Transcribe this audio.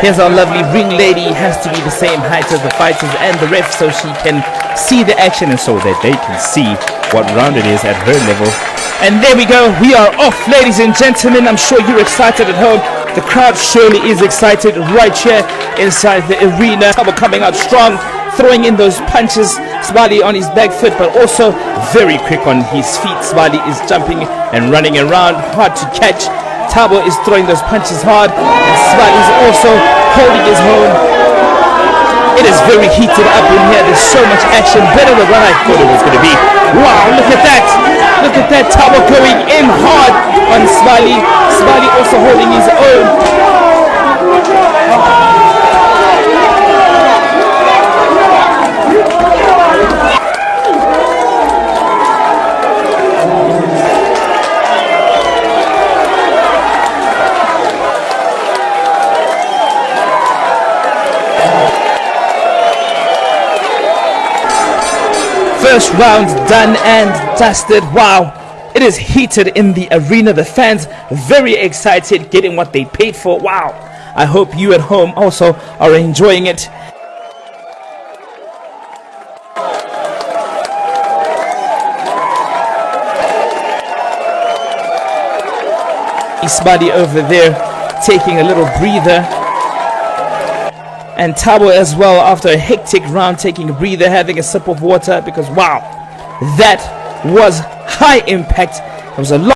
Here's our lovely ring lady. Has to be the same height as the fighters and the ref so she can see the action and so that they can see what round it is at her level. And there we go. We are off, ladies and gentlemen. I'm sure you're excited at home. The crowd surely is excited right here inside the arena. Thabo coming out strong, throwing in those punches. Sbali on his back foot, but also very quick on his feet. Sbali is jumping and running around, hard to catch. Thabo is throwing those punches hard, and Sbali is also holding his own. It is very heated up in here. There's so much action, better than what I thought it was going to be. Wow, look at that. Look at that. Thabo going in hard on Sbali. Sbali also holding his own. First round done and dusted. Wow, it is heated in the arena. The fans very excited, getting what they paid for. Wow, I hope you at home also are enjoying it. Sbali over there taking a little breather, and Thabo as well after a hectic round taking a breather, having a sip of water, because wow, that was high impact. It was a lot.